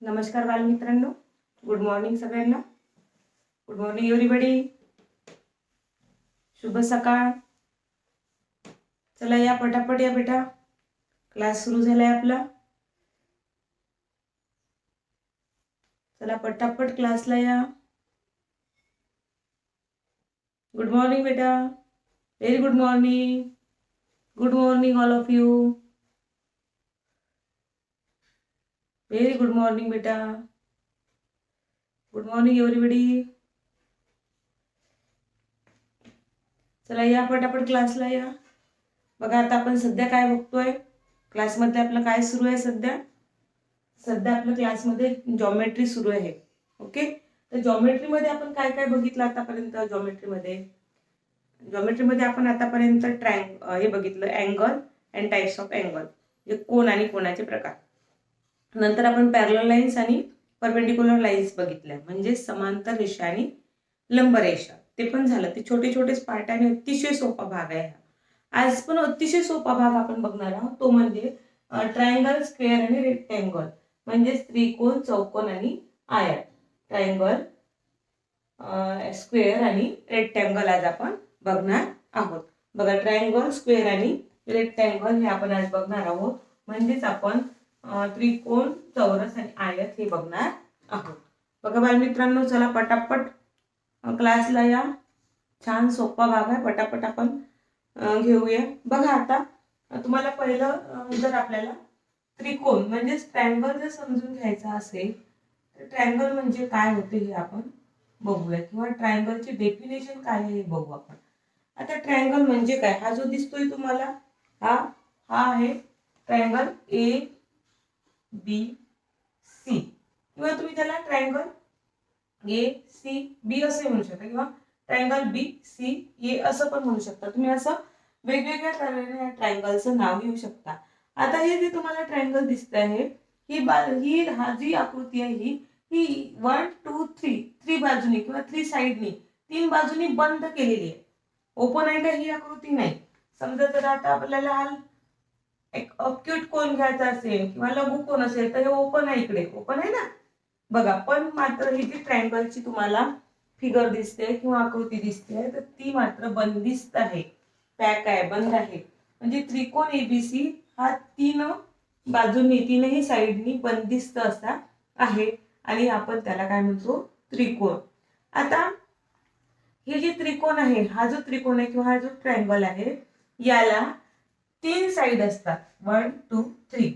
नमस्कार बालमित्रांनो, good morning सगळ्यांना. Good morning everybody. शुभ सकाळ. चला या पटापट या बेटा, क्लास सुरू झालाय आपला. चला पटापट क्लासला या. गुड मॉर्निंग बेटा, very good morning. Good morning all of you. Very good morning बेटा. Good morning everybody. चला या पटापट क्लासला या. बघा आता आपण सध्या काय बघतोय क्लासमध्ये, आपलं काय सुरू आहे सध्या. सध्या आपल्या क्लासमध्ये जॉमेट्री सुरू आहे. ओके, तर जॉमेट्रीमध्ये आपण काय काय बघितलं आतापर्यंत. जॉमेट्रीमध्ये आपण आतापर्यंत हे बघितलं, angle and types of angle, म्हणजे कोन आणि कोनाचे प्रकार. नंतर आपण पॅरलल लाईन्स आणि परपेंडिक्युलर लाईन्स बघितल्या, म्हणजे समांतर रेषा आणि लंब रेषा. ते पण झालं. ते छोटे छोटेच पार्ट आणि अतिशय सोपा भाग आहे. आज पण अतिशय सोपा भाग आपण बघणार आहोत, तो म्हणजे ट्रायंगल, स्क्वेअर आणि रेक्टँगल, म्हणजे त्रिकोण, चौकोन आणि आयत. ट्रायंगल, स्क्वेअर आणि रेक्टँगल आज आपण बघणार आहोत. बघा, ट्रायंगल, स्क्वेअर आणि रेक्टँगल हे आपण आज बघणार आहोत. म्हणजेच आपण त्रिकोण, चौरस आणि आयत हे बघणार आहोत. बघा बालमित्रांनो, चला पटापट क्लासला या. छान सोपा भाग आहे, पटापट आपण घेऊया. बघा आता तुम्हाला पहिलं जर आपल्याला त्रिकोण म्हणजे ट्रायंगल जर समजून घ्यायचा असेल तर ट्रायंगल म्हणजे काय होते हे आपण बघूया, किंवा ट्रायंगलची डेफिनेशन काय आहे हे बघू आपण. आता ट्रायंगल म्हणजे काय, हा जो दिसतोय तुम्हाला, हा आहे ट्रायंगल ए बी सी, किंवा तुम्ही त्याला ट्रायंगल ए सी बी असे म्हणू शकता, किंवा ट्रायंगल बी सी ए असं पण म्हणू शकता तुम्ही. असं वेगवेगळ्या तऱ्हेने ट्रायंगलचं नाव घेऊ शकता. आता हे जे तुम्हाला ट्रायंगल दिसत आहे, ही हा जी आकृती आहे ही 1 2 3 बाजूनी किंवा 3 साइडनी, 3 बाजूनी बंद केलेली आहे. ओपन आहे का ही आकृती नाही. समजा जर आता आपल्याला एक अक्यूट कोन घ्यायचा असेल किंवा लघु कोन असेल तर हे ओपन आहे, इकडे ओपन आहे ना. बघा, पण मात्र ही जी ट्रायंगलची तुम्हाला फिगर दिसते किंवा आकृती दिसते तर ती मात्र बंदिस्त आहे, पॅक आहे, बंद आहे. म्हणजे त्रिकोण एबीसी हा 3 बाजूंनी, 3ही साइडनी बंदिस्त असा आहे, आणि आपण त्याला काय म्हणतो, त्रिकोण. आता हे जे त्रिकोण आहे, हा जो त्रिकोण आहे किंवा हा जो ट्रायंगल आहे, याला 3 साइड असतात, 1 2 3.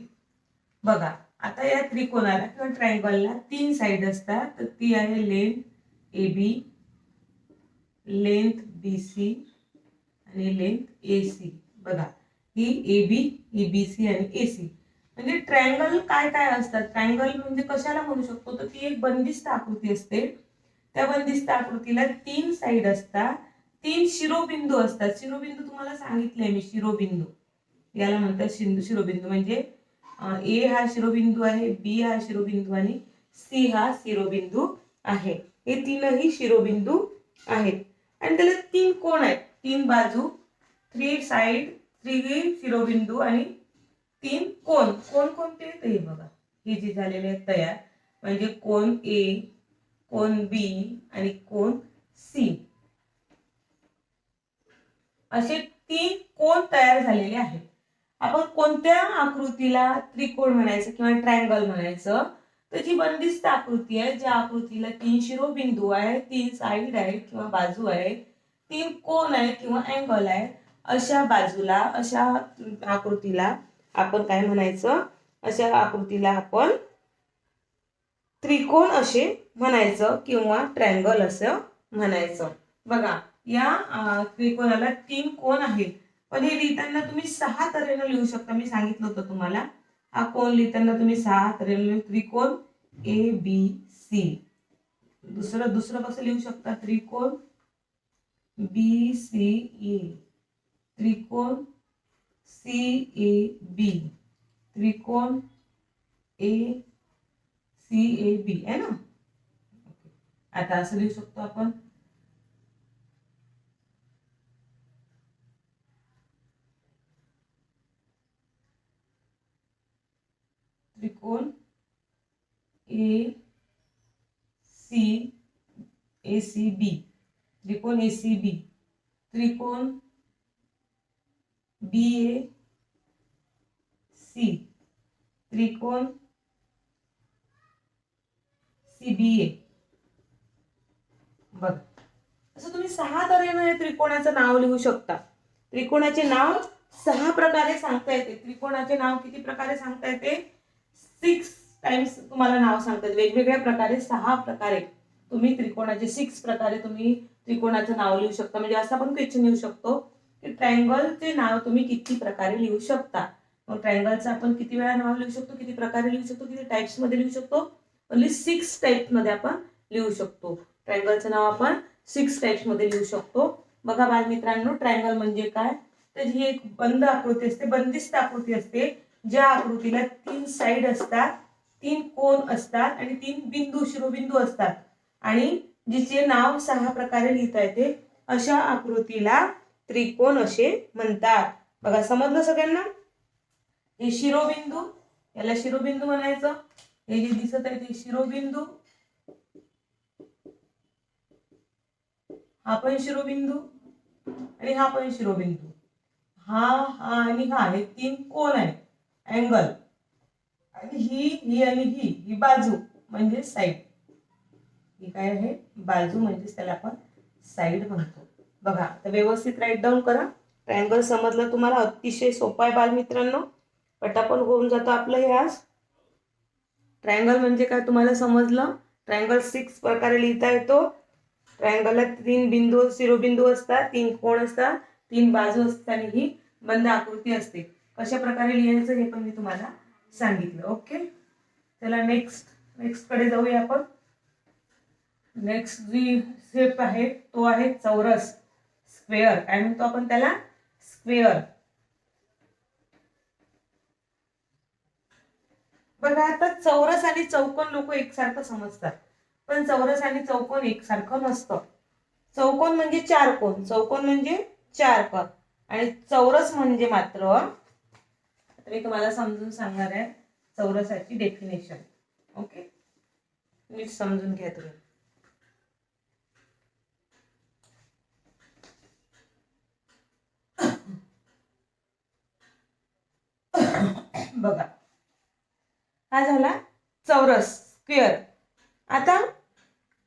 बघा, आता या त्रिकोणाला किंवा ट्रायंगलला 3 साइड असतात, तर ती आहे length A B, length B C आणि लेंथ ए सी. बघा, ही A B, he B C आणि ए सी. म्हणजे ट्रायंगल काय काय असतात, ट्रायंगल म्हणजे कशाला म्हणू शकतो, तर ती एक बंदिस्त आकृती असते. त्या बंदिस्त आकृतीला 3 साइड असतात, 3 शिरोबिंदू असतात. शिरोबिंदू तुम्हाला सांगितले मी, शिरोबिंदू याला म्हणतात शिरोबिंदू. म्हणजे ए हा शिरोबिंदू आहे, बी हा शिरोबिंदू आणि सी हा शिरोबिंदू आहे. हे तीनही शिरोबिंदू आहेत, आणि त्याला 3 कोण आहेत, 3 बाजू, 3 साइड, 3 शिरोबिंदू आणि 3 कोण. कोण कोणते ते हे बघा, हे जे झालेले आहेत तयार, म्हणजे कोण ए, कोण बी आणि कोण सी, असे 3 कोण तयार झालेले आहेत. आपण कोणत्या आकृतीला त्रिकोण म्हणायचं किंवा ट्रायंगल म्हणायचं, तर जी बंदिस्त आकृती आहे, ज्या आकृतीला 3 शिरोबिंदू आहे, 3 साइड आहेत किंवा बाजू आहे, 3 कोण आहे किंवा अँगल आहे, अशा बाजूला, अशा आकृतीला आपण काय म्हणायचं, अशा आकृतीला आपण त्रिकोण असे म्हणायचं किंवा ट्रायंगल असं म्हणायचं. बघा, या त्रिकोणाला 3 कोण आहेत, पण हे लिहिताना तुम्ही 6 तऱ्हेने लिहू शकता. मी सांगितलं होतं तुम्हाला, हा कोण लिहिताना तुम्ही 6 तऱ्हेने, त्रिकोण ए बी सी. दुसरं कसं लिहू शकता, त्रिकोण बी सी ए, त्रिकोण सी ए बी, त्रिकोण ए सी ए बी आहे ना. आता असं लिहू शकतो आपण, त्रिकोण ए सी बी, त्रिकोण ए सी बी, त्रिकोण बी ए सी, त्रिकोण सी बी ए. बघ, असं तुम्ही 6 तऱ्हेने त्रिकोणाचं नाव लिहू शकता. त्रिकोणाचे नाव 6 प्रकारे सांगता येते. त्रिकोणाचे नाव किती प्रकारे सांगता येते? 6 टाइम्स तुम्हाला नाव सांगतात. वेगवेगळ्या प्रकारे 6 प्रकारे तुम्ही त्रिकोणाचे 6 प्रकारे तुम्ही त्रिकोणाचं नाव लिहू शकता. म्हणजे असं पण क्वेश्चन येऊ शकतो की ट्रायंगलचे नाव तुम्ही किती प्रकारे लिहू शकता. मग ट्रायंगलचं आपण किती वेळा नाव लिहू शकतो, किती प्रकारे लिहू शकतो, किती टाइप्स मध्ये लिहू शकतो? ओन्ली 6 टाइप्स मध्ये आपण लिहू शकतो. ट्रायंगलचं नाव आपण 6 टाइप्स मध्ये लिहू शकतो. बघा बालमित्रांनो, ट्रायंगल म्हणजे काय? तर ही एक बंद आकृती असते, बंदिस्त आकृती असते, ज्या आकृतीला 3 साइड असतात, 3 कोन असतात आणि 3 बिंदू शिरोबिंदू असतात आणि जिचे नाव 6 प्रकारे लिहिता येते, अशा आकृतीला त्रिकोण असे म्हणतात. बघा, समजलं सगळ्यांना? हे शिरोबिंदू, याला शिरोबिंदू म्हणायचं. हे जे दिसत आहे ते शिरोबिंदू, हा पण शिरोबिंदू आणि हा पण शिरोबिंदू. हा आणि हा, हे 3 कोन आहे, अँगल. आणि ही आणि ही बाजू म्हणजे साइड. ही काय आहे? बाजू, म्हणजे त्याला आपण साइड म्हणतो. बघा, आता व्यवस्थित राईट डाऊन करा. ट्रायंगल समजलं तुम्हाला? अतिशय सोपा आहे बालमित्रांनो, पटापट होऊन जातं आपलं हे आज. ट्रायंगल म्हणजे काय तुम्हाला समजलं? ट्रायंगल 6 प्रकारे लिहिता येतो. ट्रायंगलला 3 बिंदू शिरोबिंदू असतात, 3 कोण असतात, 3 बाजू असतात आणि ही बंद आकृती असते. कशा प्रकारे लिहायचं हे पण मी तुम्हाला सांगितलं. ओके, चला नेक्स्ट कडे जाऊया आपण. नेक्स्ट जी शेप आहे तो आहे चौरस, स्क्वेअर. काय म्हणतो आपण त्याला? स्क्वेअर. बघा, आता चौरस आणि चौकोन लोक एकसारखं समजतात, पण चौरस आणि चौकोन एकसारखं नसतं. चौकोन म्हणजे 4 कोन, चौकोन म्हणजे 4 कोन आणि चौरस म्हणजे मात्र, मी तुम्हाला समजून सांगणार आहे चौरसाची डेफिनेशन. ओके, नीट समजून घ्या तुम्ही. बघा, हा झाला चौरस, स्क्वेअर. आता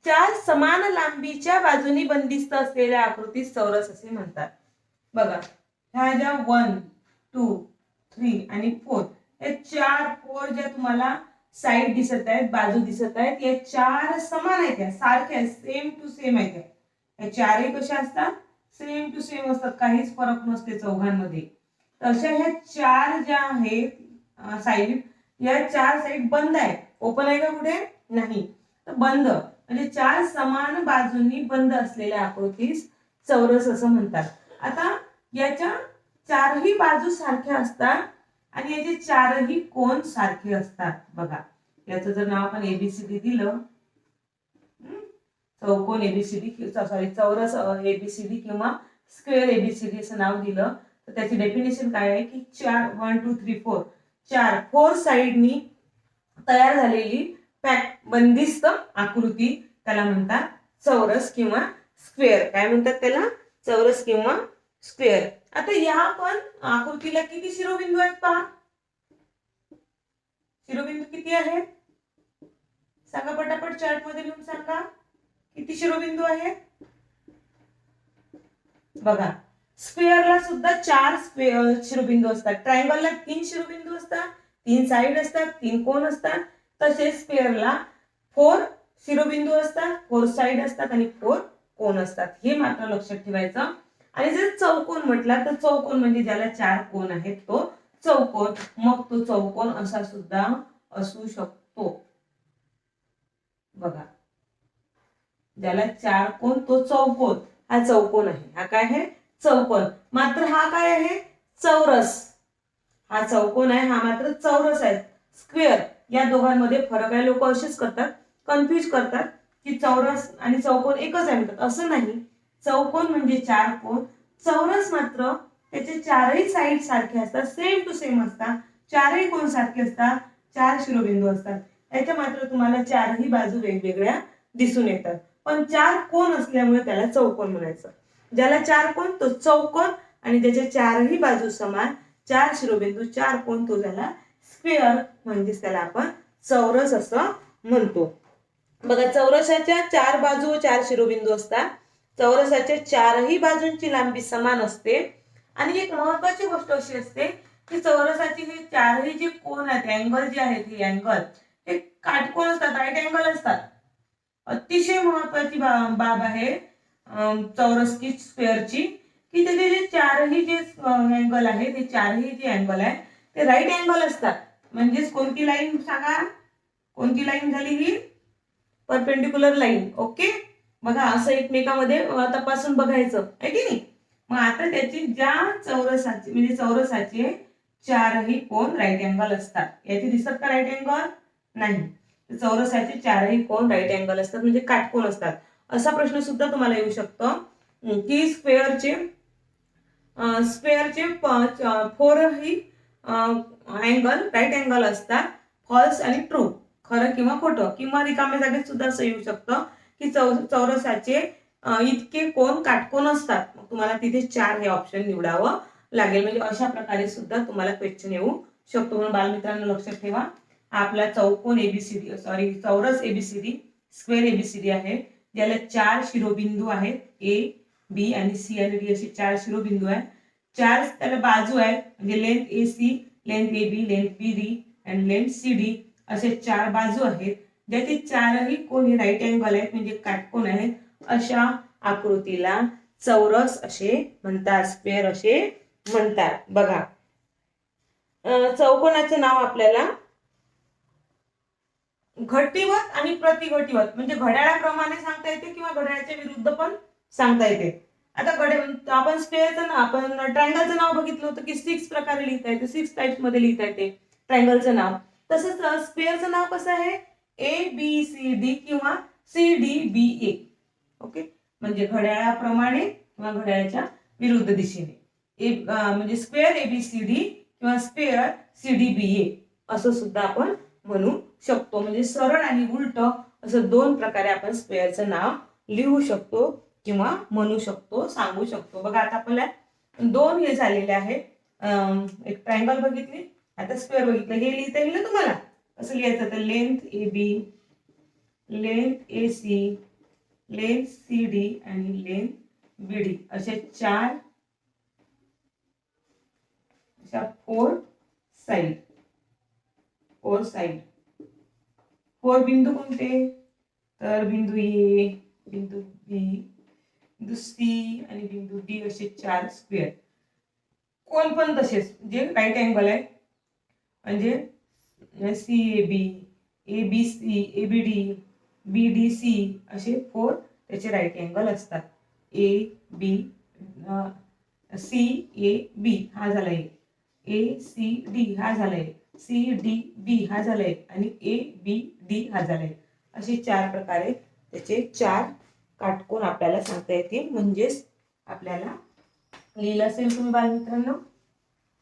4 समान लांबीच्या बाजूनी बंदिस्त असलेल्या आकृतीस चौरस असे म्हणतात. बघा, ह्या ज्या 1, 2, 3 आणि 4, हे 4 ज्या तुम्हाला साइड दिसत आहेत, बाजू दिसत आहेत, या 4 समान आहेत, या सारख्या सेम टू सेम आहेत. या 4 कशा असतात? सेम टू सेम असतात, काहीच फरक नसते चौघांमध्ये. अशा ह्या 4 ज्या आहेत साइड, या 4 साइड बंद आहेत. ओपन आहे का कुठे? नाही, तर बंद. म्हणजे 4 समान बाजूंनी बंद असलेल्या आकृतीस चौरस असं म्हणतात. आता याच्या 4ही बाजू सारख्या असतात आणि याचे 4ही कोन सारखे असतात. बघा, याचं जर नाव आपण एबीसीडी दिलं, चौकोन एबीसीडी, सॉरी चौरस एबीसीडी किंवा स्क्वेअर एबीसीडी असं नाव दिलं, तर त्याची डेफिनेशन काय आहे की 4 1 2 3 4 4 साइडनी तयार झालेली पॅक बंदिस्त आकृती त्याला म्हणतात चौरस किंवा स्क्वेअर. काय म्हणतात त्याला? चौरस किंवा स्क्वेअर. आता या पण आकृतीला किती शिरोबिंदू आहेत पहा? शिरोबिंदू किती आहेत? सांगा पटापट, चार्ट मध्ये लिहून सांगा किती शिरोबिंदू आहेत. बघा, स्क्वेअरला सुद्धा 4 शिरोबिंदू असतात. ट्रायंगलला 3 शिरोबिंदू असतात, 3 साइड असतात, 3 कोन असतात. तसेच स्क्वेअरला 4 शिरोबिंदू असतात, 4 साइड असतात आणि 4 कोन असतात. हे मात्र लक्षात ठेवायचं. आणि जर चौकोन म्हटला तर चौकोन म्हणजे ज्याला 4 कोन आहेत तो चौकोन. मग तो चौकोन असा सुद्धा असू शकतो. बघा, ज्याला 4 कोन तो चौकोन. हा चौकोन आहे. हा काय आहे? चौकोन. मात्र हा काय आहे? चौरस. हा चौकोन आहे, हा मात्र चौरस आहे. स्क्वेअर, या दोघांमध्ये फरक आहे. लोक असेच करतात, कन्फ्युज करतात की चौरस आणि चौकोन एकच आहे म्हणतात. असं नाही. चौकोन म्हणजे 4 कोन, चौरस मात्र त्याचे 4ही साइड सारखे असतात, सेम टू सेम असतात, 4ही कोन सारखे असतात, 4 शिरोबिंदू असतात. याच्या मात्र तुम्हाला चारही बाजू वेगवेगळ्या दिसून येतात, पण चार कोन असल्यामुळे त्याला चौकोन म्हणायचं. ज्याला चार कोन तो चौकोन, आणि त्याच्या चारही बाजू समान, चार शिरोबिंदू, चार कोन, तो झाला स्क्वेअर, म्हणजेच त्याला आपण चौरस असं म्हणतो. बघा, चौरसाच्या चार बाजू व चार शिरोबिंदू असतात. चौरसाच्या चारही बाजूंची लांबी समान असते. आणि एक महत्वाची गोष्ट अशी असते की चौरसाची हे चारही जे कोन आहेत, अँगल जे आहेत, हे अँगल हे काटकोन असतात, राईट अँगल असतात. अतिशय महत्वाची बाब आहे चौरस की स्क्वेअरची, की त्याचे जे चारही जे अँगल आहेत, हे चारही जे अँगल आहे ते राईट अँगल असतात. म्हणजेच कोणती लाईन सांगा, कोणती लाईन झाली ही? Perpendicular line. ओके, बघा असं एकमेकांमध्ये तपासून बघायचं आहे की नाही. मग आता त्याची ज्या चौरसाचे म्हणजे चौरसाचे चारही कोन राईट अँगल असतात. याचे दिसत का राईट अँगल? नाही. चौरसाचे चारही कोन राईट अँगल असतात, म्हणजे काटकोन असतात. असा प्रश्न सुद्धा तुम्हाला येऊ शकतो की स्क्वेअरचे फोरही अँगल राईट अँगल असतात. फॉल्स आणि ट्रू, खरं किंवा खोटं, किंवा रिकाम्या जागेत सुद्धा असं येऊ शकतं की चौरसाचे इतके कोन काटकोन असतात. मग तुम्हाला तिथे चार हे ऑप्शन निवडावं लागेल. म्हणजे अशा प्रकारे सुद्धा तुम्हाला क्वेश्चन येऊ शकतो. म्हणून बालमित्रांनो लक्षात ठेवा, आपला चौकोन एबीसीडी चौरस एबीसीडी, स्क्वेअर एबीसीडी आहे, ज्याला चार शिरोबिंदू आहेत, ए, बी आणि सी आणि डी असे चार शिरोबिंदू आहेत. चार त्याला बाजू आहेत, म्हणजे length A C, length A B, length B D आणि लेंथ सी डी असे चार बाजू आहेत, ज्याचे चारही कोन हे राईट अँगल आहेत, म्हणजे काटकोन आहेत. अशा आकृतीला चौरस असे म्हणतात, स्क्वेअर असे म्हणतात. बघा, चौकोनाचं नाव आपल्याला घटिवत आणि प्रतिघटिवत, म्हणजे घड्याळाप्रमाणे सांगता येते किंवा घड्याळाच्या विरुद्ध पण सांगता येते. आता आपण स्क्वेअरचं नाव, आपण ट्रायंगलचं नाव बघितलं होतं की 6 प्रकारे लिहिता येते, 6 टाइप्स मध्ये लिहिता येते ट्रायंगलचं नाव. तसंच स्क्वेअरचं नाव कसं आहे? ए बी सी डी किंवा C D B A. Okay, म्हणजे घड्याळाप्रमाणे किंवा घड्याळाच्या विरुद्ध दिशेने. म्हणजे square A B C D किंवा square C D B A असं सुद्धा आपण म्हणू शकतो. म्हणजे सरळ आणि उलट असं दोन प्रकारे आपण स्क्वेअरचं नाव लिहू शकतो किंवा म्हणू शकतो, सांगू शकतो. बघा, आता आपल्याला दोन हे झालेले आहेत. एक ट्रायंगल बघितली, आता स्क्वेअर बघितलं. हे लिहिता येईल ना तुम्हाला? कसं लिहायचं? तर length A B, length A C, length C D आणि लेंथ बी डी असे चार, फोर साइड. फोर बिंदू कोणते? तर बिंदू ए, बिंदू बी, बिंदू सी आणि बिंदू डी असे चार स्क्वेअर. कोण पण तसेच जे राईट अँगल आहे, म्हणजे C A B, A B C, A B D, B D C असे फोर त्याचे राईट अँगल असतात. ए बी सी ए बी हा झाला एक, ए सी डी हा झाला एक, सी डी बी हा झाला एक आणि ए बी डी हा झाला एक. असे चार प्रकारे त्याचे चार काटकोन आपल्याला सांगता येतील. म्हणजेच आपल्याला लिहिलं असेल तुम्ही बालमित्रांनो.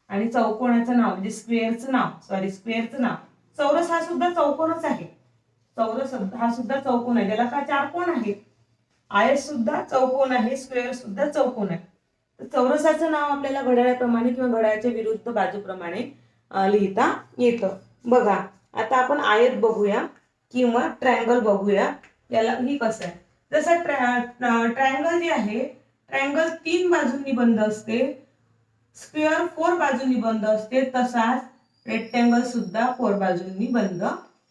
आणि चौकोनाचं नाव म्हणजे स्क्वेअरचं नाव, चौरस हा सुद्धा चौकोनच आहे. चौरस हा सुद्धा चौकोन आहे, ज्याला का चार कोन आहे. आयत सुद्धा चौकोन आहे, स्क्वेअर सुद्धा चौकोन आहे. तर चौरसाचं नाव आपल्याला घड्याळाप्रमाणे किंवा घड्याळाच्या विरुद्ध बाजूप्रमाणे लिहिता येतं. बघा, आता आपण आयत बघूया किंवा ट्रायंगल बघूया. याला ही कसं आहे, जसं ट्रायंगल जे आहे, ट्रायंगल 3 बाजूंनी बंद असते, स्क्वेअर 4 बाजूंनी बंद असते, तसाच रेक्टँगल सुद्धा 4 बाजूंनी बंद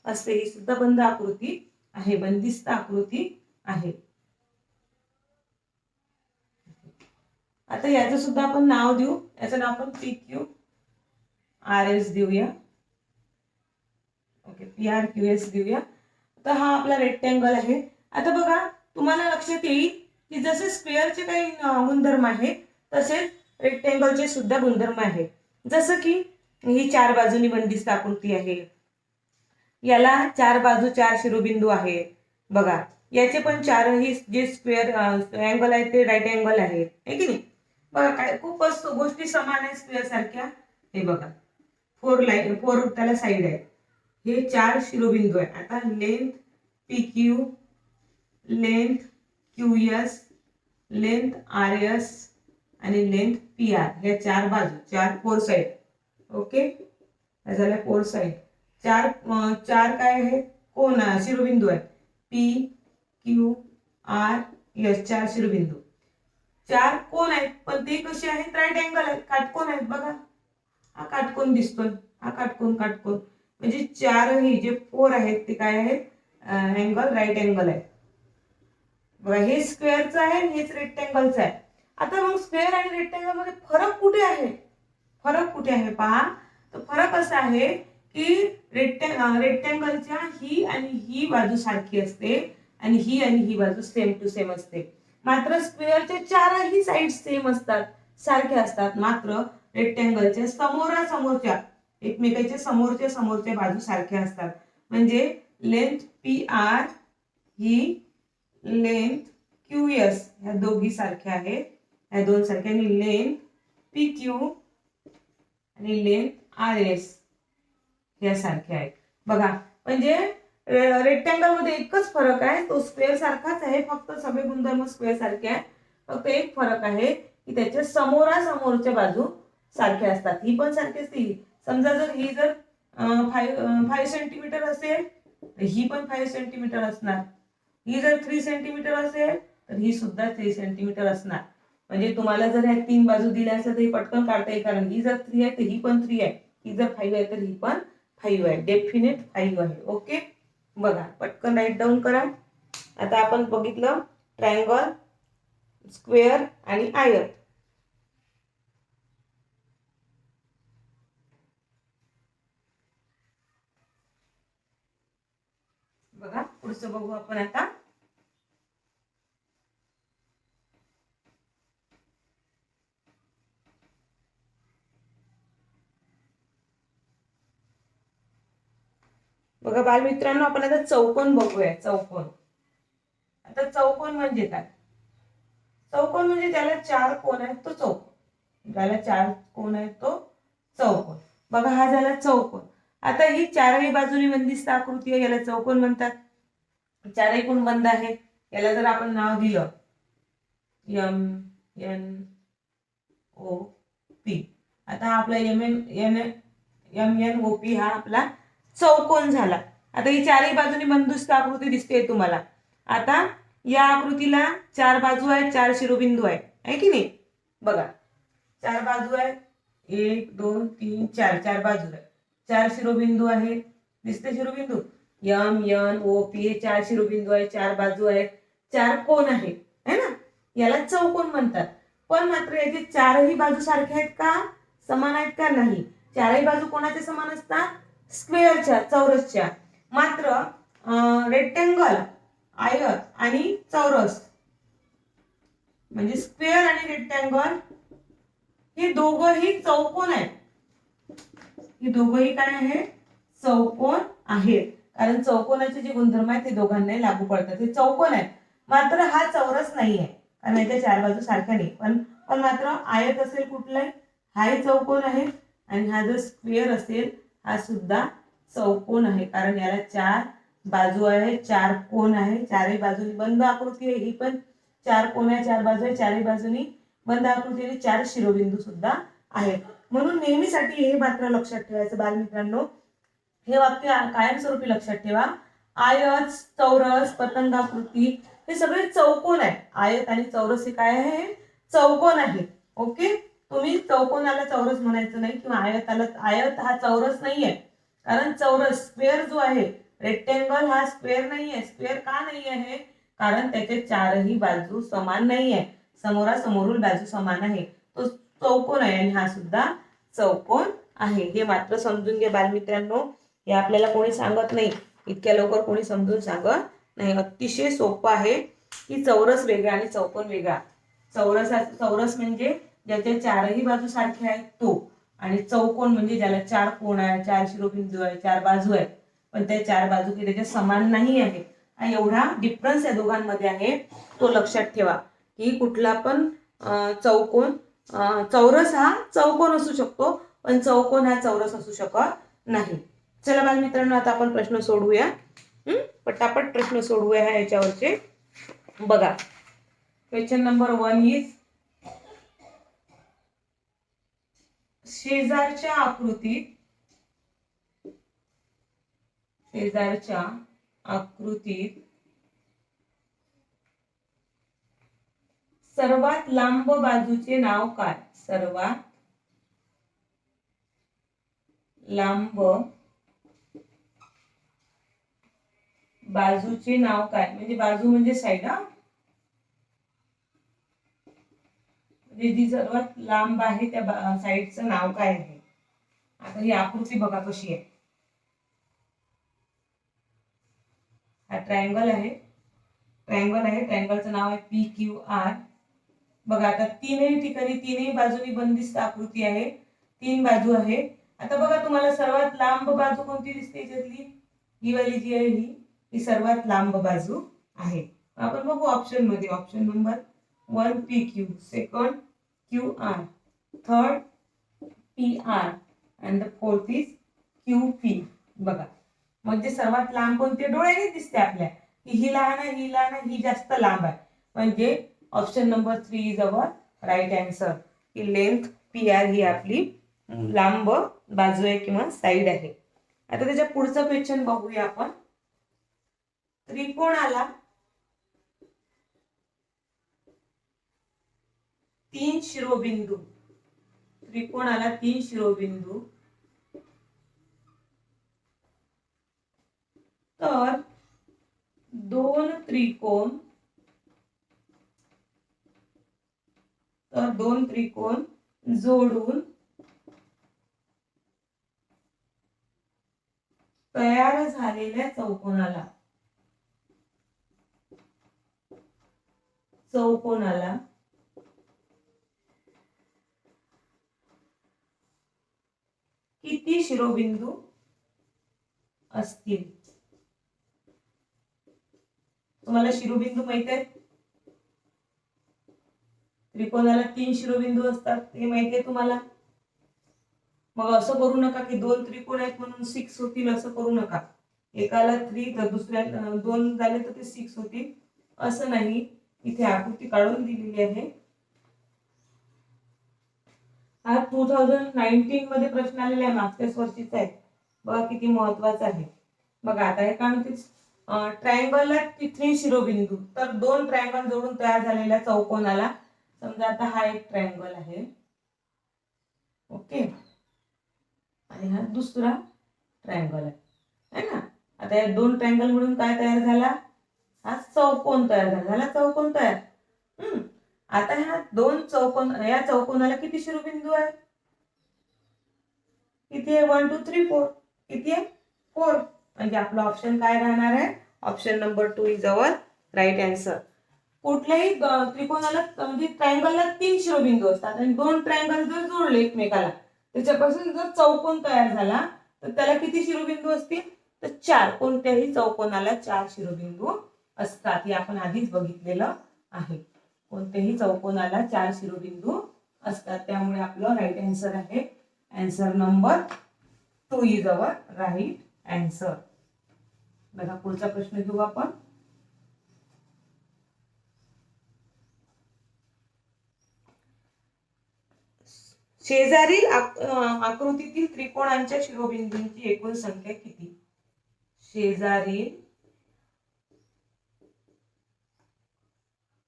असते. ही सुद्धा बंद आकृती आहे, बंदिस्त आकृती आहे. आता याचं सुद्धा आपण नाव देऊ. याचं नाव आपण पी क्यू आर एस देऊया. Okay, P R Q S देऊया. तर हा आपला रेक्टँगल आहे. आता बघा, तुम्हाला लक्षात येईल की जसे स्क्वेअरचे काही गुणधर्म आहेत, तसेच रेक्टँगलचे सुद्धा गुणधर्म आहेत. जसं की ही 4 बाजूंनी बंदिस्त आकृती आहे, याला 4 बाजू 4 शिरोबिंदू आहे. बघा, याचे पण चारही जे स्क्वेअर अँगल आहेत ते राईट अँगल आहेत, है की नाही? बघा, काय खूप गोष्टी समान आहेत स्क्वेअर सारख्या. हे बघा, 4 त्याला साईड आहे. हे 4 शिरोबिंदू आहे. आता length P Q, length Q S, length R S आणि लेंथ पी आर, ह्या 4 बाजू, 4 फोर साइड. ओके, झाल्या फोर साइड. 4 काय आहे, कोण शिरोबिंदू आहे. पी क्यू आर एस, 4 शिरोबिंदू. 4 कोण आहेत, पण ते कसे आहेत, राईट अँगल आहेत, काटकोन आहेत. बघा हा काटकोन दिसतोय, हा काटकोन म्हणजे 4 ही जे 4 आहेत ते काय आहेत, अँगल राईट अँगल आहे. बघा हे स्क्वेअरचं आहे, हेच रेक्टँगलचं आहे. आता मग स्क्वेअर आणि रेक्टँगल मध्ये फरक कुठे आहे, फरक कुठे आहे पहा. तर फरक असा आहे की रेक्टँगलच्या ही आणि ही बाजू सारखी असते आणि ही बाजू सेम टू सेम असते. मात्र स्क्वेअरच्या 4ही साइड सेम असतात, सारख्या असतात. मात्र रेक्टँगलच्या समोरासमोरच्या, एकमेकांच्या समोरच्या बाजू सारख्या असतात. म्हणजे लेंथ पी आर ही लेंथ क्यू एस ह्या दोघी सारख्या आहेत, ह्या दोन सारख्या. आणि लेंथ पी क्यू आणि लेंथ आर एस ह्या सारख्या आहेत. बघा म्हणजे रेक्टँगल मध्ये एकच फरक आहे, तो स्क्वेअर सारखाच आहे, फक्त सगळे गुणधर्म स्क्वेअर सारखे आहेत. फक्त एक फरक आहे की त्याच्या समोरासमोरच्या बाजू सारख्या असतात. ही पण सारखी असते. समजा जर ही जर 5 सेंटीमीटर असेल तर ही पण 5 सेंटीमीटर असणार. ही जर 3 सेंटीमीटर असेल तर ही सुद्धा 3 सेंटीमीटर असणार. म्हणजे तुम्हाला जर ह्या 3 बाजू दिल्या असल्या तर ही पटकन काढता येईल, कारण ही जर 3 आहे तर ही पण 3 आहे, ही जर 5 आहे तर ही पण 5 आहे, डेफिनेट 5 आहे. ओके, बघा पटकन राईट डाऊन करा. आता आपण बघितलं ट्रायंगल, स्क्वेअर आणि आयत. बघा पुढचं बघू आपण आता. बघा बालमित्रांनो, आपण आता चौकोन बघूया. चौकोन, आता चौकोन म्हणजे काय, चौकोन म्हणजे ज्याला 4 कोण आहेत तो चौकोन, ज्याला 4 कोण आहेत तो चौकोन. बघा हा झाला चौकोन. आता ही 4ही बाजूनी बंदिस्त आकृती आहे, याला चौकोन म्हणतात. 4ही कोण बंद आहे, याला जर आपण नाव दिलं एम एन ओ पी, आता हा आपला एम एन ओ पी हा आपला चौकोन झाला. आता ही 4ही बाजूनी बंदिस्त आकृती दिसते तुम्हाला. आता या आकृतीला 4 बाजू आहेत, 4 शिरोबिंदू आहेत, आहे की नाही. बघा 4 बाजू आहेत, 1 2 3 4, 4 बाजू आहेत, 4 शिरोबिंदू आहेत. दिसते शिरोबिंदू, एम एन ओ पी, 4 शिरोबिंदू आहेत, 4 बाजू आहेत, 4 कोण आहेत, है ना. याला चौकोन म्हणतात. पण मात्र याचे 4ही बाजू सारख्या आहेत का, समान आहेत का, नाही. 4ही बाजू कोणाच्या समान असतात, स्क्वेअरच्या, चौरसच्या. मात्र रेक्टँगल, आयत आणि चौरस म्हणजे स्क्वेअर आणि रेक्टँगल हे दोघंही चौकोन आहेत. हे दोघंही काय आहे, चौकोन आहेत. कारण चौकोनाचे जे गुणधर्म आहेत ते दोघांनाही लागू पडतात. हे चौकोन आहे, मात्र हा चौरस नाही आहे, कारण याच्या 4 बाजू सारख्या नाही. पण मात्र आयत असेल कुठलाही, हाही चौकोन आहे. आणि हा जर स्क्वेअर असेल हा सुद्धा चौकोन आहे, कारण याला 4 बाजू आहे, 4 कोण आहे, 4ही बाजूनी बंद आकृती आहे. ही पण 4 कोण आहे, 4 बाजू आहे, 4ही बाजूनी बंद आकृती आणि 4 शिरोबिंदू सुद्धा आहेत. म्हणून नेहमीसाठी हे मात्र लक्षात ठेवायचं बालमित्रांनो, हे वाक्य कायमस्वरूपी लक्षात ठेवा. आयत, चौरस, पतंगाकृती हे सगळे चौकोन आहे. आयत आणि चौरस हे काय आहे, चौकोन आहे. ओके, तुम्ही चौकोनाला चौरस म्हणायचं नाही, किंवा आयत हा चौरस नाहीये. कारण चौरस, स्क्वेअर जो आहे, रेक्टँगल हा स्क्वेअर नाहीये. स्क्वेअर का नाही आहे, कारण त्याचे 4ही बाजू समान नाहीये, समोरासमोरून बाजू समान आहे, तो चौकोन आहे. आणि हा सुद्धा चौकोन आहे. हे मात्र समजून घ्या बालमित्रांनो, हे आपल्याला कोणी सांगत नाही, इतक्या लवकर कोणी समजून सांगत नाही. अतिशय सोपं आहे की चौरस वेगळा आणि चौकोन वेगळा. चौरस म्हणजे ज्याच्या 4ही बाजू सारख्या आहेत तो, आणि चौकोन म्हणजे ज्याला 4 कोण आहे, 4 शिरोबिंदू आहे, 4 बाजू आहेत, पण त्या 4 बाजू की त्याच्या समान नाही आहे. हा एवढा डिफरन्स या दोघांमध्ये आहे, तो लक्षात ठेवा. की कुठला पण चौकोन, चौरस हा चौकोन असू शकतो, पण चौकोन हा चौरस असू शकत नाही. चला बालमित्रांनो, आता आपण प्रश्न सोडवूया. पटापट प्रश्न सोडवूया याच्यावरचे. बघा, क्वेश्चन नंबर 1 इज, शेजारच्या आकृतीत सर्वात लांब बाजूचे नाव काय? सर्वात लांब बाजूचे नाव काय? म्हणजे बाजू म्हणजे साईड, म्हणजे जी सर्वात लांब आहे त्या साईडचं नाव काय आहे? आता ही आकृती बघा कशी आहे. हा ट्रायंगल आहे, ट्रायंगलचं नाव आहे PQR. बघा, आता तीनही ठिकाणी तीनही बाजूनी बंदिस्त आकृती आहे, 3 बाजू आहे. आता बघा, तुम्हाला सर्वात लांब बाजू कोणती दिसते याच्यातली? ही वाली जी आहे ही सर्वात लांब बाजू आहे. आपण बघू ऑप्शन मध्ये. Option number 1 PQ, second QR, third PR and the fourth is QP. बघा, म्हणजे सर्वात लांब कोणते? डोळ्याने दिसते आपल्या. ही लहान आहे, ही लहान आहे, ही जास्त लांब आहे. म्हणजे option number 3 is our right answer. की लेंथ PR ही आपली लांब बाजू आहे किंवा साईड आहे. आता त्याच्या पुढचा क्वेश्चन बघूया आपण. त्रिकोणाला 3 शिरोबिंदू, त्रिकोणाला 3 शिरोबिंदू, तर दोन त्रिकोण जोडून तयार झालेल्या चौकोनाला किती शिरोबिंदू असतील? तुम्हाला शिरोबिंदू माहित आहेत? त्रिकोणाला 3 शिरोबिंदू असतात, हे माहिती आहे तुम्हाला. मग असं करू नका की 2 त्रिकोण आहेत म्हणून 6 होतील, असं करू नका. एकाला 3 तर दुसऱ्या 2 झाले तर ते 6 होतील, असं नाही. इथे आकृती काढून दिलेली आहे. हा 2019 मध्ये प्रश्न आलेला आहे, मागच्याच वर्षीचा आहे. बघा किती महत्वाचा आहे. बघा, आता हे काय म्हणते? ट्रायंगलला 3 शिरोबिंदू, तर 2 ट्रायंगल जोडून तयार झालेल्या चौकोनाला. समजा आता हा एक ट्रायंगल आहे, ओके, आणि हा दुसरा ट्रायंगल आहे ना. आता या 2 ट्रायंगल मिळून काय तयार झाला? हा चौकोन तयार झाला. चौकोन तयार. आता ह्या 2 चौकोन, या चौकोनाला किती शिरोबिंदू आहे? किती आहे? 1 2 3 4. किती आहे? 4. म्हणजे आपला ऑप्शन काय राहणार आहे? Option number 2 is our right answer. कुठल्याही त्रिकोणाला म्हणजे ट्रायंगलला 3 शिरोबिंदू असतात आणि 2 ट्रायंगल जर जोडले एकमेकाला, त्याच्यापासून जर चौकोन तयार झाला तर त्याला किती शिरोबिंदू असतील? तर 4. कोणत्याही चौकोनाला 4 शिरोबिंदू असतात, हे आपण आधीच बघितलेलं आहे. कोणत्याही चौकोनाला 4 शिरोबिंदू असतात. त्यामुळे आपलं राईट आन्सर आहे. Answer number 2 is our right answer. बघा, पुढचा प्रश्न घेऊ आपण. शेजारील आकृतीतील त्रिकोणांच्या शिरोबिंदूंची एकूण संख्या किती? शेजारील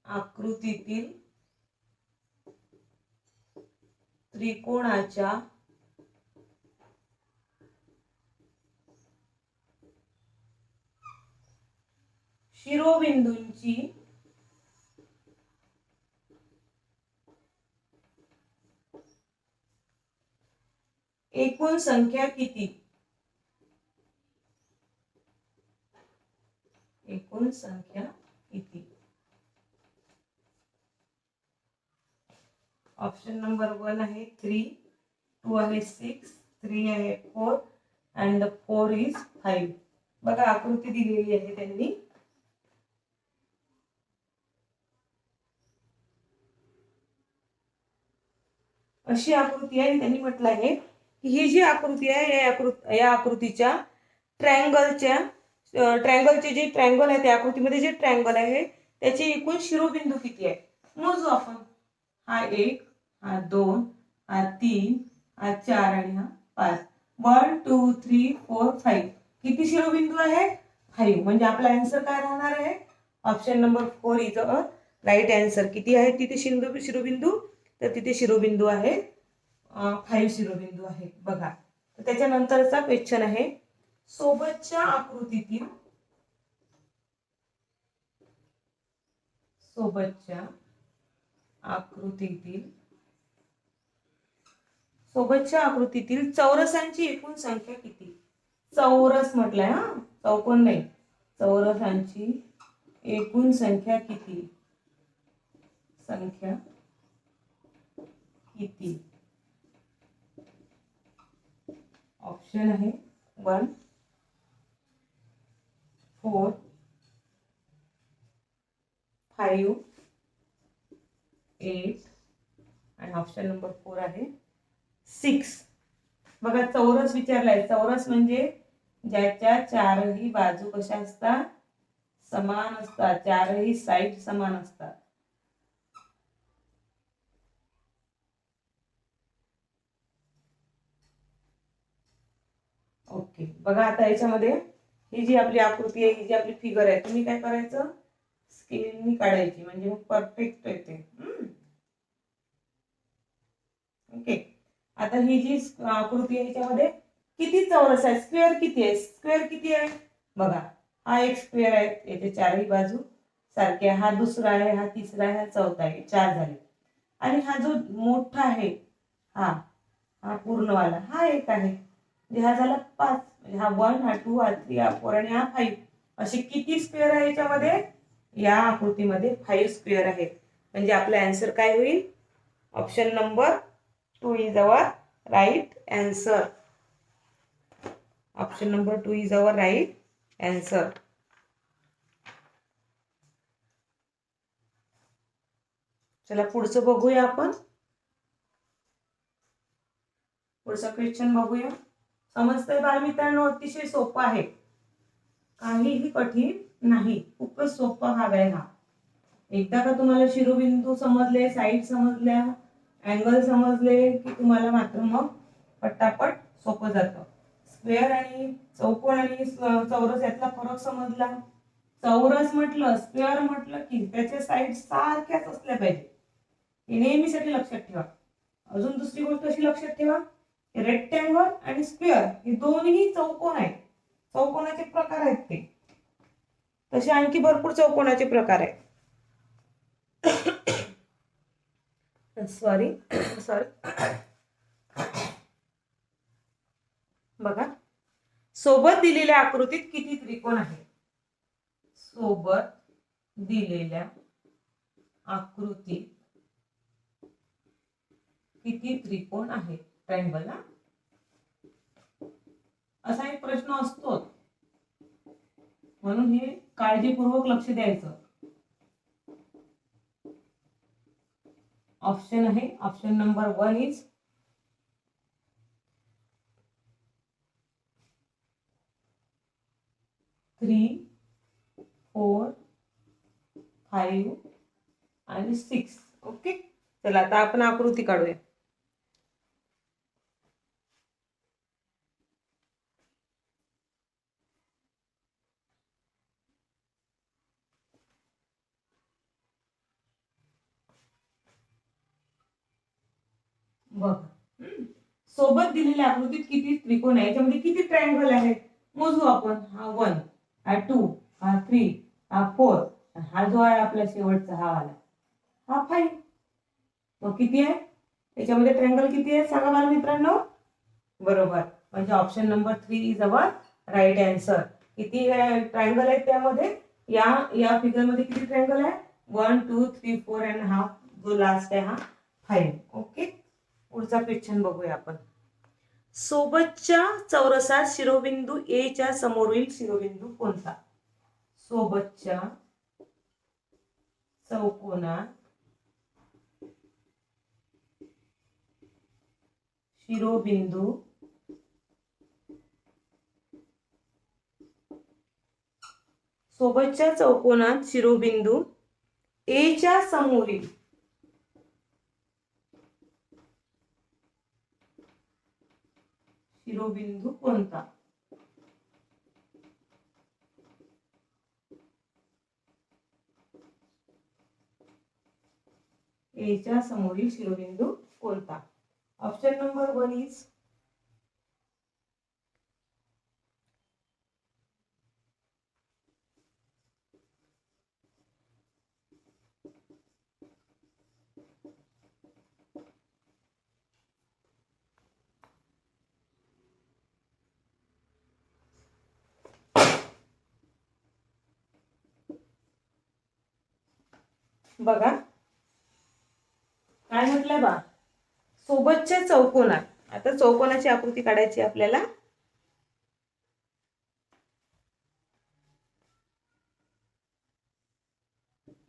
आकृतीतील त्रिकोणाच्या शिरोबिंदूंची एकूण संख्या किती? एकूण संख्या किती? ऑप्शन नंबर 1 आहे 3, 2 आहे 6, 3 आहे 4 and 4 is 5. बघा, आकृती दिलेली आहे त्यांनी. अशी आकृती आहे. त्यांनी म्हटलं आहे की ही जी आकृती आहे या आकृतीच्या ट्रँगलचे जे ट्रँगल आहे त्या आकृतीमध्ये जे ट्रँगल आहे त्याचे एकूण शिरोबिंदू किती आहे मोजू आपण. हा 1, हा 2, हा 3, हा 4 आणि हा 5. 1 2 3 4 5. किती शिरोबिंदू आहे 5. म्हणजे आपला आन्सर काय राहणार आहे option number 4 is a right answer. किती आहे तिथे शिरोबिंदू तर तिथे शिरोबिंदू आहे 5 शिरोबिंदू आहे बघा. तर त्याच्यानंतरचा क्वेश्चन आहे सोबतच्या आकृतीतील चौरसांची एकूण संख्या किती. चौरस म्हटलंय हा चौकोन नाही. चौरसांची एकूण संख्या किती. ऑप्शन आहे 1 4 5 8 आणि ऑप्शन नंबर 4 आहे 6. बघा चौरस विचारलाय. चौरस म्हणजे ज्याच्या चारही बाजू कशा असतात समान असतात. चारही साईड समान असतात. ओके बघा आता याच्यामध्ये ही जी आपली आकृती आहे ही जी आपली फिगर आहे तुम्ही काय करायचं स्केलनी काढायची म्हणजे मग परफेक्ट येते. ओके आता ही जी आकृती आहे याच्यामध्ये किती चौरस आहे स्क्वेअर किती आहे बघा. हा एक स्क्वेअर आहे याचे चारही बाजू सारखे. हा दुसरा आहे हा तिसरा आहे हा चौथा आहे 4 झाले. आणि हा जो मोठा आहे हा हा पूर्णवाला हा एक आहे म्हणजे हा झाला 5. म्हणजे हा 1 हा 2 हा 3 हा 4 आणि हा 5. असे किती स्क्वेअर आहे याच्यामध्ये या आकृतीमध्ये 5 स्क्वेअर आहेत. म्हणजे आपला आन्सर काय होईल option number 2 is our right answer. Option number 2 is our right answer. चला पुढचं बघूया आपण. पुढचा क्वेश्चन बघूया. समजतंय बालमित्रांनो अतिशय सोपं आहे काहीही कठीण नाही. खूपच सोपं हा आहे हा. एकदा का तुम्हाला शिरोबिंदू समजले साईड समजल्या अँगल समजले की तुम्हाला मात्र मग पटापट सोपं जातं. स्क्वेअर आणि चौकोन आणि चौरस यातला फरक समजला. चौरस म्हटलं स्क्वेअर म्हटलं की त्याच्या साईड सारख्याच असल्या पाहिजे हे नेहमीसाठी लक्षात ठेवा. अजून दुसरी गोष्ट अशी लक्षात ठेवा रेक्टँगल आणि स्क्वेअर हे दोन्ही चौकोन आहेत. चौकोनाचे प्रकार आहेत ते. तसे आणखी भरपूर चौकोनाचे प्रकार आहेत. सॉरी बघा सोबत दिलेल्या आकृतीत किती त्रिकोण आहेत. सोबत दिलेल्या आकृतीत किती त्रिकोण आहेत. ट्रायंगल ना असा एक प्रश्न असतो म्हणून हे काळजीपूर्वक लक्ष द्यायचं. ऑप्शन आहे ऑप्शन नंबर 1 इज 3 4 5 आणि 6. ओके चला आता आपण आकृती काढूया. बघ सोबत दिलेल्या आकृतीत किती त्रिकोण आहे याच्यामध्ये किती ट्रायंगल आहेत मोजू आपण. हा 1 हा 2 हा 3 हा 4 हा जो आहे आपला शेवटचा हा वाला हा 5. मग किती आहे याच्यामध्ये ट्रायंगल किती आहे सांगा मला मित्रांनो. बरोबर म्हणजे option number 3 is our right answer. किती ट्रायंगल आहेत त्यामध्ये या या फिगर मध्ये किती ट्रायंगल आहे 1 2 3 4 अँड हा जो लास्ट आहे हा 5. ओके पुढचा क्वेश्चन बघूया आपण. सोबतच्या चौरसात शिरोबिंदू ए च्या समोरील शिरोबिंदू कोणता. सोबतच्या चौकोनात शिरोबिंदू सोबतच्या चौकोनात शिरोबिंदू ए च्या समोरील शिरोबिंदू कोणता? ए च्या समोरील शिरोबिंदू कोणता? ऑप्शन नंबर 1 इज बघा काय म्हटलंय बा, सोबतच्या चौकोनात. आता चौकोनाची आकृती काढायची आपल्याला.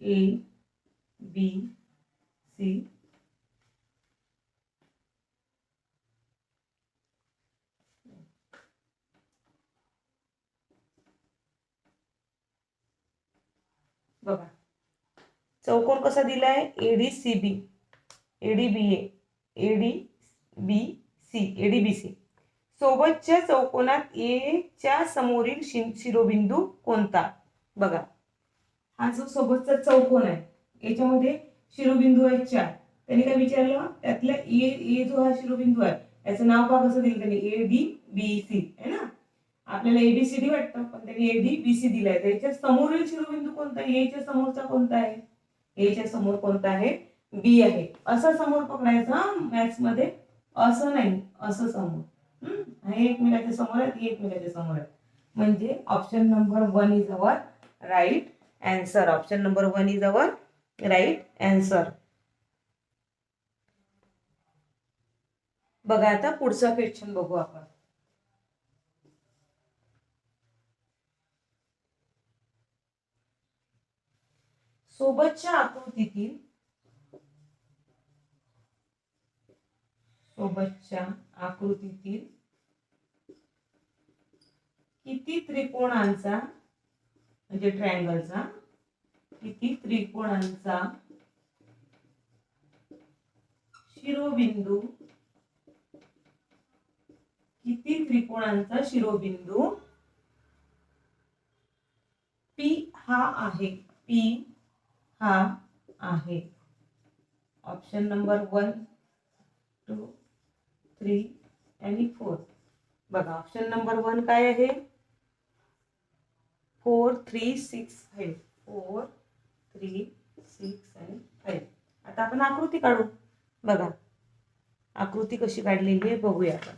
ए बी सी बघा चौकोन कसा दिलाय, एडीसीबी, एडीबीए, एडीबीसी, एडीबीसी. सोबतच्या चौकोनात ए च्या समोरील शिरोबिंदू कोणता? बघा हा जो सोबतचा चौकोन आहे याच्यामध्ये शिरोबिंदू आहेत 4. त्यांनी काय विचारलं, त्यातल्या ए जो हा शिरोबिंदू आहे याचं नाव का कसं दिलं त्यांनी, एडीबीसी आहे ना. आपल्याला एबीसीडी वाटतं पण त्यांनी एडीबीसी दिलाय. त्याच्या समोरील शिरोबिंदू कोणता, ए च्या समोरचा कोणता आहे, ए च्या समोर कोणता आहे, बी आहे. असं समोर पकडायचा मॅथ्स मध्ये, असं नाही, असं समोर. हे एकमेकाच्या समोर आहे, एकमेकाच्या समोर आहे. म्हणजे option number 1 is our right answer. Option number 1 is our right answer. बघा आता पुढचा क्वेश्चन बघू आपण. सोबतच्या आकृतीतील किती त्रिकोणांचा, म्हणजे ट्रायंगलचा, किती त्रिकोणांचा शिरोबिंदू, किती त्रिकोणांचा शिरोबिंदू पी हा आहे, पी हा आहे. ऑप्शन नंबर 1, 2, 3 आणि 4. बघा ऑप्शन नंबर 1 काय आहे, 4, 3, 6, 5. 4, 3, 6 आणि 5. आता आपण आकृती काढू. बघा आकृती कशी काढलेली आहे बघूया आपण.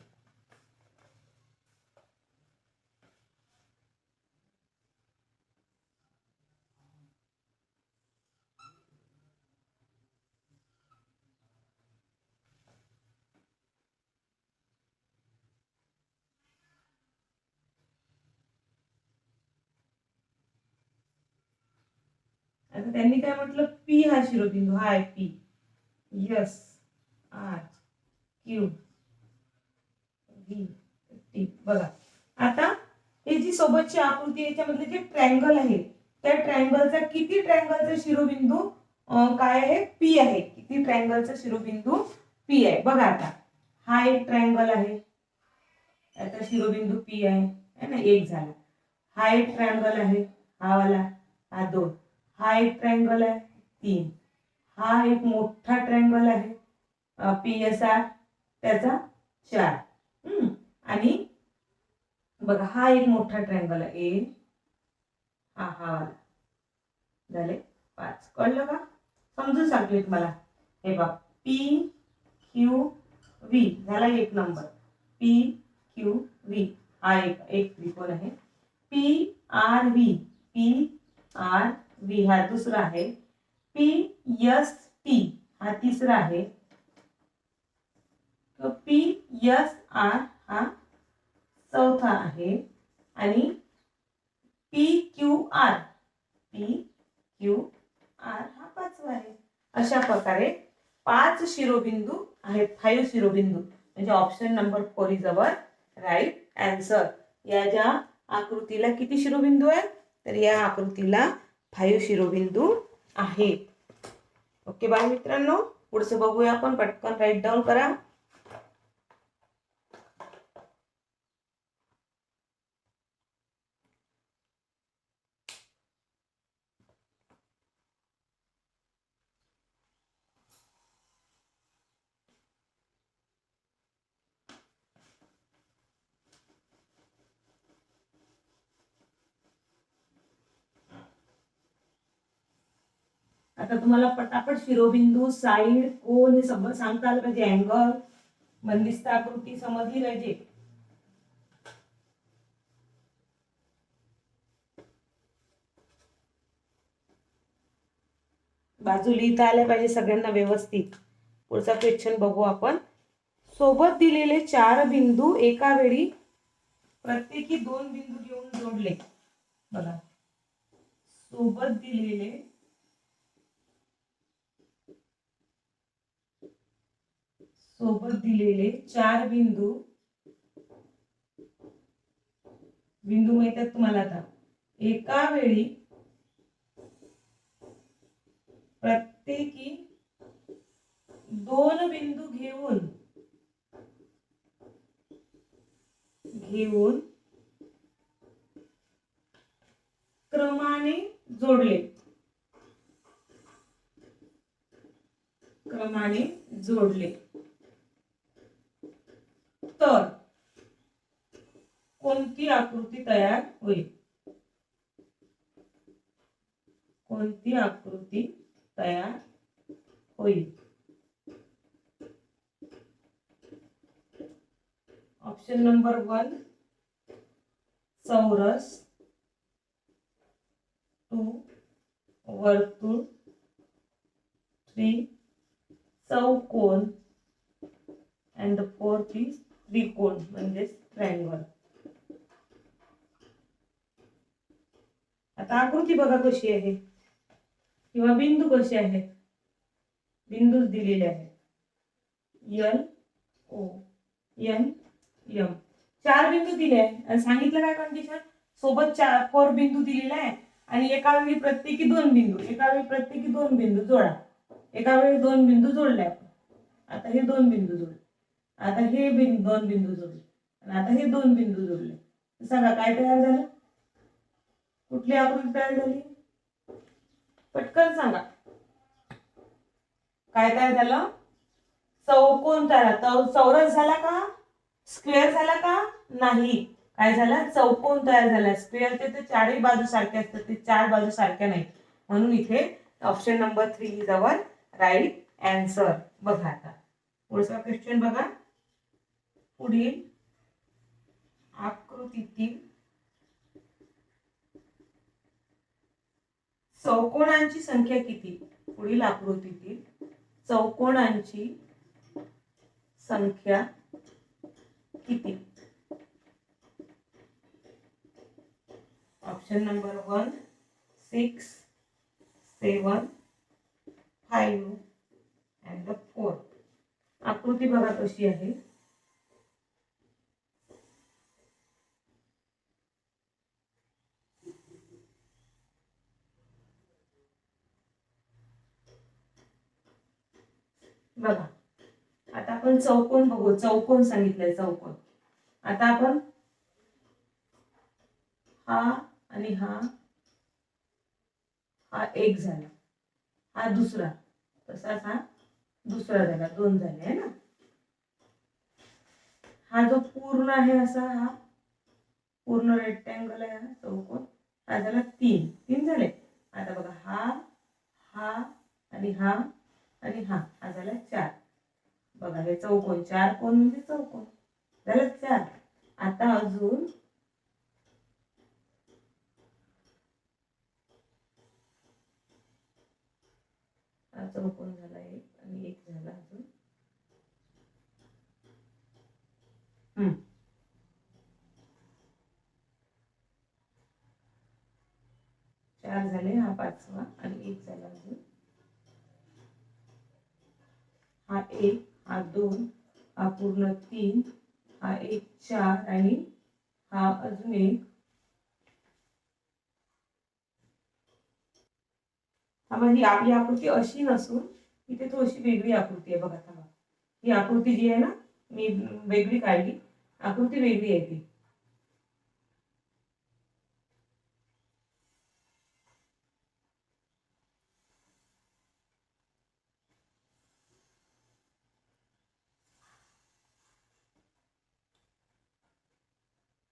आता त्यांनी काय म्हटलं, पी हा शिरोबिंदू हा आहे, P, S, R, Q, V, T. बघा आता हे जी सोबतची आकृती याच्यामधले जे ट्रायंगल आहे त्या ट्रायंगलचा, किती ट्रायंगलचा शिरोबिंदू काय आहे, पी आहे. किती ट्रायंगलचा शिरोबिंदू पी आहे. बघा आता हा एक ट्रायंगल आहे, याचा शिरोबिंदू पी आहे ना, एक झाला. हा एक ट्रायंगल आहे, हा वाला, हा 2. हा एक ट्रायंगल आहे, 3. हा एक मोठा ट्रायंगल आहे पीएसआर, त्याचा 4. आणि बघा हा एक मोठा ट्रायंगल आहे, ए, हा वाला, झाले 5. कळलं का, समजून सांगते मला. हे बघ पी क्यू व्ही झाला 1 नंबर, पी क्यू व्ही हा एक त्रिकोण आहे. P R V, P R V हा दुसरा आहे. पी एस टी हा तिसरा आहे. तो पी एस आर हा चौथा आहे. आणि पी क्यू आर हा 5वा आहे. अशा प्रकारे 5 शिरोबिंदू आहेत, 5 शिरोबिंदू. म्हणजे option number 4 is our right answer. या ज्या आकृतीला किती शिरोबिंदू आहेत, तर या आकृतीला 5 शिरोबिंदू आहेत. ओके बाय मित्रांनो, पुढचं बघूया आपण. पटकन राईट डाऊन करा. आता तुम्हाला पटापट शिरोबिंदू, साईड, कोन हे सगळं सांगता आलं पाहिजे. अँगल, बंदिस्त आकृती समजली पाहिजे. बाजू लिहिता आल्या पाहिजे सगळ्यांना व्यवस्थित. पुढचा क्वेश्चन बघू आपण. सोबत दिलेले 4 बिंदू एका वेळी प्रत्येकी 2 बिंदू घेऊन जोडले. बघा, सोबत दिलेले 4 बिंदू माहित आहेत तुम्हाला. आता एका वेळी प्रत्येकी 2 बिंदू घेऊन क्रमाने जोडले तर कोणती आकृती तयार होईल? ऑप्शन नंबर 1 चौरस, 2 वर्तुळ, 3 चौकोन and the 4th is त्रिकोण म्हणजे ट्रायंगल. आता आकृती बघा कशी आहे किंवा बिंदू कसे आहेत. बिंदू दिलेले आहेत L O N M. 4 बिंदू दिले आहे आणि सांगितलं काय कंडिशन? सोबत 4 बिंदू दिलेले आहे आणि एका वेळी प्रत्येकी 2 बिंदू जोडा. एका वेळी 2 बिंदू जोडले आपण. आता हे 2 बिंदू जोडले, आता हे 2 बिंदू जोडले आणि आता हे 2 बिंदू जोडले. सांगा काय तयार झालं? कुठली आकृती तयार झाली? पटकन सांगा. काय तयार झालं? चौकोन तयार. चौरस झाला का? स्क्वेअर झाला का? नाही. काय झालं? चौकोन तयार झाला. स्क्वेअर ते चारही बाजू सारखे असतात, ते 4 बाजू सारख्या नाही. म्हणून इथे option number 3 is our right answer. बघा आता पुढचा क्वेश्चन बघा. पुढील आकृतीतील चौकोनांची संख्या किती? पुढील आकृतीतील चौकोनांची संख्या किती? Option number 1 6, 7, 5 and 4. आकृती बघा कशी आहे. बघा, आता आपण चौकोन बघू. चौकोन सांगितलंय, चौकोन. आता आपण हा आणि हा एक झाला, हा दुसरा, तसाच हा दुसरा झाला, 2 झाले आहे ना. हा जो पूर्ण आहे असा, हा पूर्ण रेक्टँगल आहे, हा चौकोन, हा झाला 3 झाले. आता बघा, हा आणि हा आणि हा झाला 4. बघा, हे चौकोन, 4 कोण म्हणजे चौकोन झालं 4. आता अजून चौकोन झाला 1 आणि 1 झाला अजून. चार झाले, हा 5वा आणि 1 झाला अजून. हा 1, हा 2, हा पूर्ण 3, हा 1 4 आणि हा अजून 1 हा मग ही आपली आकृती अशी नसून इथे थोडीशी वेगळी आकृती आहे बघा. थांबा, ही आकृती जी आहे ना मी वेगळी काढली, आकृती वेगळी आहे ती.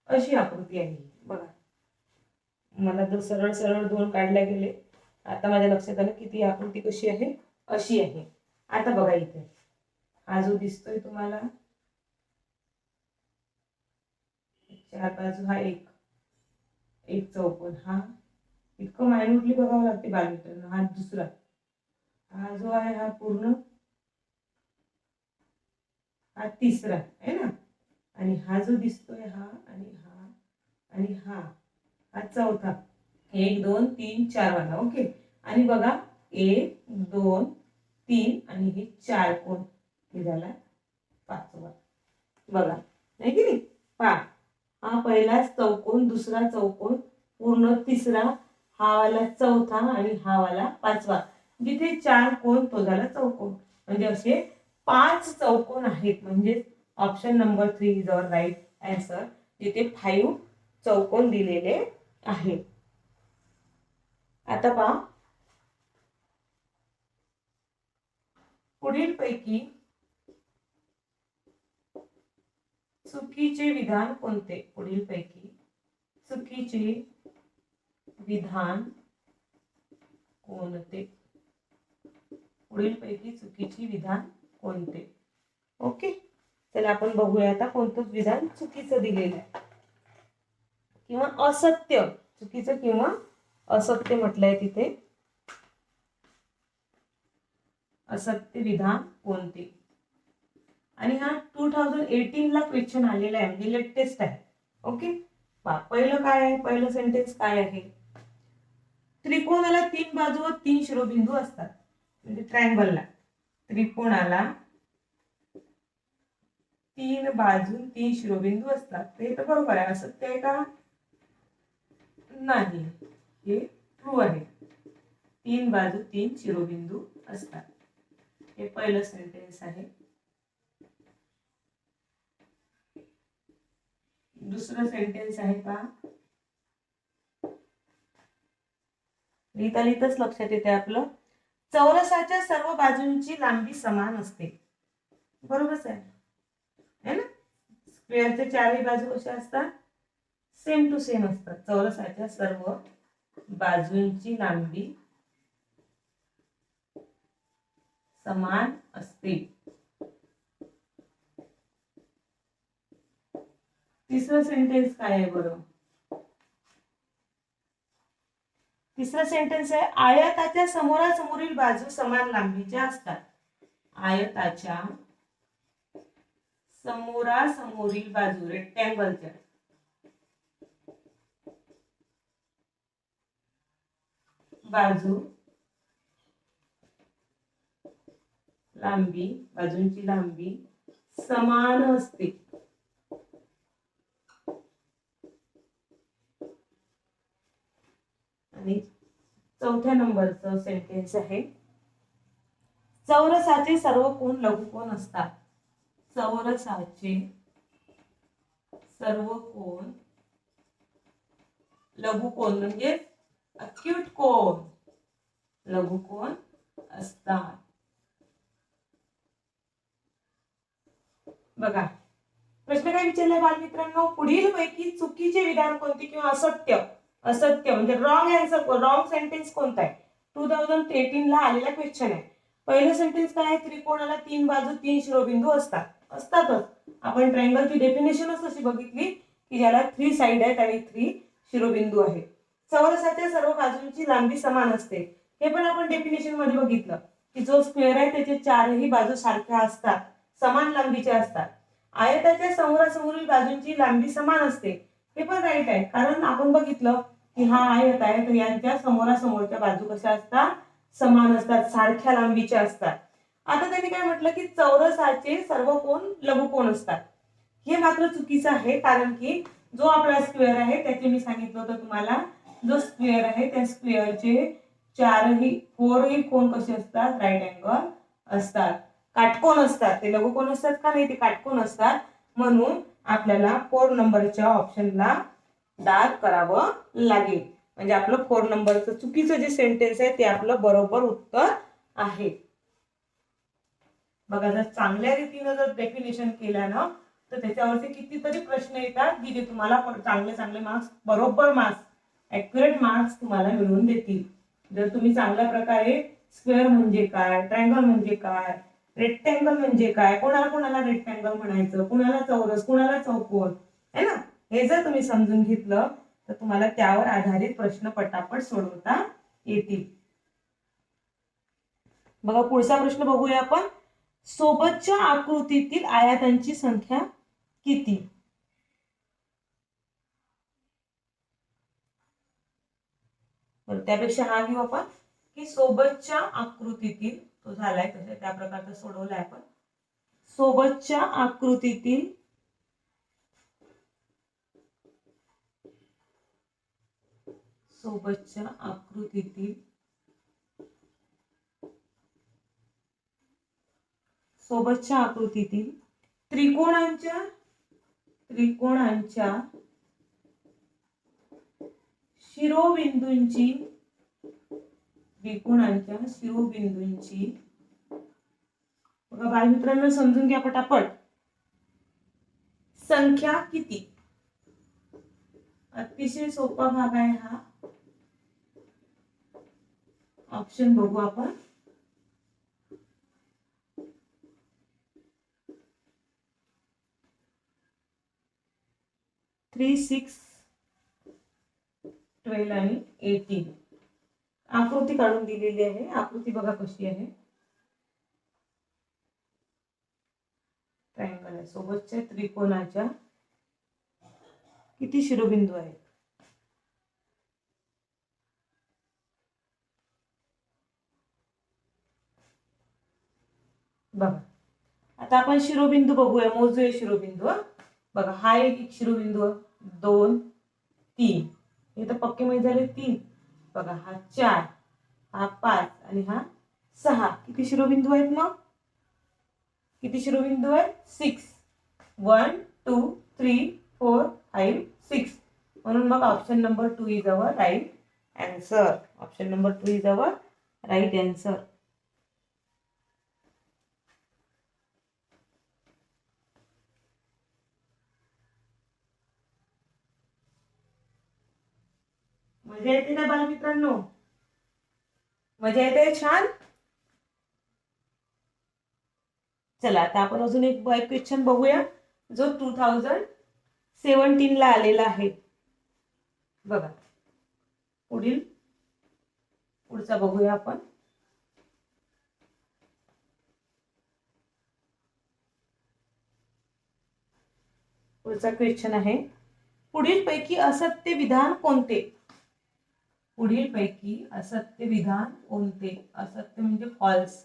अशी आकृती आहे बघा. मला जर सरळ सरळ दोन काढल्या गेले, आता माझ्या लक्षात आलं की ती आकृती कशी आहे, अशी आहे. आता बघा इथे हा जो दिसतोय तुम्हाला चार बाजू, हा एक एक चौकोन, हा इतकं मायन्यूटली बघावं लागते बालमित्रांनो. हा दुसरा, हा जो आहे हा पूर्ण, हा तिसरा आहे ना, आणि हा जो दिसतोय हा आणि हा आणि हा हा चौथा. 1 2 3 4 वाला. ओके. आणि बघा 1 2 3 आणि हे 4 कोण, हे झाला 5वा. बघा नाही की नाही. पहा, हा पहिला चौकोन, दुसरा चौकोन, पूर्ण तिसरा, हा वाला चौथा आणि हा वाला 5वा. जिथे 4 कोण तो झाला चौकोन. म्हणजे असे 5 चौकोन आहेत. म्हणजे option number 3 is our right answer. जिथे 5 चौकोन दिलेले आहेत. आता पहा, पुढील पैकी चुकीचे विधान कोणते? पुढील पैकी चुकीचे विधान कोणते? पुढील पैकी चुकीचे विधान कोणते? ओके, चला आपण बघूया आता कोणतं विधान चुकीचं दिलेलं आहे किंवा असत्य. चुकीचं किंवा असत्य म्हटलंय तिथे. असत्य विधान कोणते? आणि हा 2018 ला क्वेश्चन आलेला आहे, म्हणजे लेटेस्ट आहे. ओके. पहिलं काय आहे, पहिलं सेंटेन्स काय आहे? त्रिकोणाला 3 बाजू व 3 शिरोबिंदू असतात. म्हणजे ट्रायंगलला, त्रिकोणाला 3 बाजू 3 शिरोबिंदू असतात. हे तर बरोबर आहे. असत्य आहे का? नाही, हे ट्रू आहे. 3 बाजू 3 शिरोबिंदू असतात. हे पहिलं सेंटेन्स आहे. दुसरं सेंटेन्स आहे का? लिहिता लिहिताच लक्षात येते आपलं. चौरसाच्या सर्व बाजूंची लांबी समान असते. बरोबरच आहे है ना. स्क्वेअरच्या चारही बाजू कशा असतात? सेम टू सेम असतात. चौरसाच्या सर्व बाजूंची लांबी समान असते. तिसरं सेंटेन्स काय आहे बरं? तिसरा सेंटेन्स आहे, आयताच्या समोरासमोरील बाजू समान लांबीच्या असतात. आयताच्या समोरासमोरील बाजू, रेक्टँगलच्या बाजू लांबी, बाजूंची लांबी समान असते. आणि चौथ्या नंबरचं सेंटेन्स आहे, चौरसाचे सर्व कोण लघुकोन असतात. चौरसाचे सर्व कोण लघुकोन म्हणजे अक्यूट कोन, लघुकोन असतात. बघा प्रश्न काय विचारलाय बालमित्रांनो, पुढील पैकी चुकीचे विधान कोणते किंवा असत्य, असत्य म्हणजे रॉंग आन्सर, रॉंग सेंटेन्स कोणता आहे? 2013 ला आलेला क्वेश्चन आहे. पहिलं सेंटेन्स काय आहे? त्रिकोणाला 3 बाजू 3 शिरोबिंदू असतात. असतातच. आपण ट्रायंगलची डेफिनेशनच अशी बघितली की ज्याला 3 साइड आहेत आणि 3 शिरोबिंदू आहेत. चौरसाच्या सर्व बाजूंची लांबी समान असते. हे पण आपण डेफिनेशन मध्ये बघितलं की जो स्क्वेअर आहे त्याचे चारही बाजू सारख्या असतात, समान लांबीच्या असतात. आयताच्या समोरासमोरील बाजूंची लांबी समान असते. हे पण राईट आहे, कारण आपण बघितलं की हा आयत आहे तर यांच्या समोरासमोरच्या बाजू कशा असतात? समान असतात, सारख्या लांबीच्या असतात. आता त्यांनी काय म्हटलं की चौरसाचे सर्व कोण लघुकोन असतात. हे मात्र चुकीचं आहे, कारण की जो आपला स्क्वेअर आहे त्याचे मी सांगितलं होतं तुम्हाला, जो स्क्वेअर आहे त्या स्क्वेअरचे फोरही कोण कसे असतात, राईट अँगल असतात, काटकोन असतात. ते लघुकोन असतात का नाही, ते काटकोन असतात. म्हणून आपल्याला 4 नंबरच्या ऑप्शनला दाब करावं लागेल. म्हणजे आपलं 4 नंबरचं चुकीचं जे सेंटेन्स आहे ते आपलं बरोबर उत्तर आहे. बघा, जर चांगल्या रीतीने जर डेफिनेशन केलं ना तर त्याच्यावरती कितीतरी प्रश्न येतात की जे तुम्हाला चांगले चांगले मार्क्स, बरोबर मार्क्स, ॲक्युरेट मार्क्स तुम्हाला मिळवून देतील. जर तुम्ही चांगल्या प्रकारे स्क्वेअर म्हणजे काय, ट्रायंगल म्हणजे काय, रेक्टँगल म्हणजे काय, कोणाला कोणाला रेक्टँगल म्हणायचं, कोणाला चौरस, कोणाला चौकोन, है ना, हे जर तुम्ही समजून घेतलं तर तुम्हाला त्यावर आधारित प्रश्न पटापट सोडवता येतील. बघा, पुढचा प्रश्न बघूया आपण. सोबतच्या आकृतीतील आयतांची संख्या किती? त्यापेक्षा हा घेऊ आपण की सोबतच्या आकृतीतील, तो झालाय तसे त्या प्रकारचा सोडवलाय आपण. सोबतच्या आकृतीतील त्रिकोणांच्या शिरोबिंदूंची बघा बालमित्रांनो, समजून घ्या पटापट. संख्या किती? अतिशय सोपा भाग आहे हा. ऑप्शन बघू आपण. 3, 6, 12 आणि 18. आकृती काढून दिलेली आहे. आकृती बघा कशी आहे. ट्रायंगल आहे. सोबतच्या त्रिकोणाच्या किती शिरोबिंदू आहेत? बघा, आता आपण शिरोबिंदू बघूया, मोजूया शिरोबिंदू. बघा, हा एक शिरोबिंदू, 2, 3, हे तर पक्के माहित झाले 3. बघा, हा 4, हा 5 आणि हा 6. किती शिरोबिंदू आहेत? मग किती शिरोबिंदू आहेत? 6. 1, 2, 3, 4, 5, 6. म्हणून मग option number 2 is our right answer. Option number 2 is our right answer. मजा येते ना बालमित्रांनो? मजा येते? छान. चला, आता आपण अजून एक क्वेश्चन बघूया जो 2017 ला आलेला आहे. बघा, पुढचा बघूया आपण. पुढचा क्वेश्चन आहे, पुढील पैकी असत्य विधान कोणते? असत्य म्हणजे फॉल्स.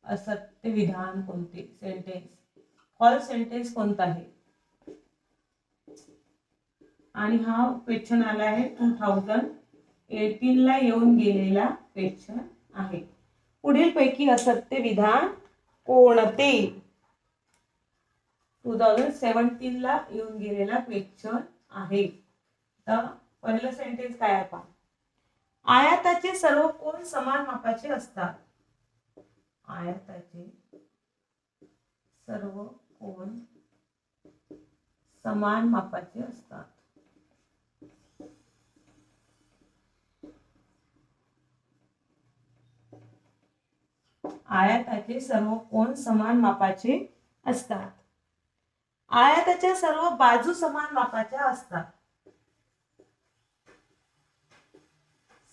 असत्य विधान कोणते? सेंटेन्स, फॉल्स सेंटेन्स कोणता आहे? आणि हा क्वेश्चन आला आहे 2018 ला येऊन गेलेला क्वेश्चन आहे. पुढील पैकी असत्य विधान कोणते? 2017 ला येऊन गेलेला क्वेश्चन आहे. तर पहिलं सेंटेन्स काय आहे? आयताचे सर्व कोन समान मापाचे असतात. आयताचे सर्व कोन समान मापाचे असतात. आयताचे सर्व कोन समान मापाचे असतात. आयताच्या सर्व बाजू समान मापाच्या असतात.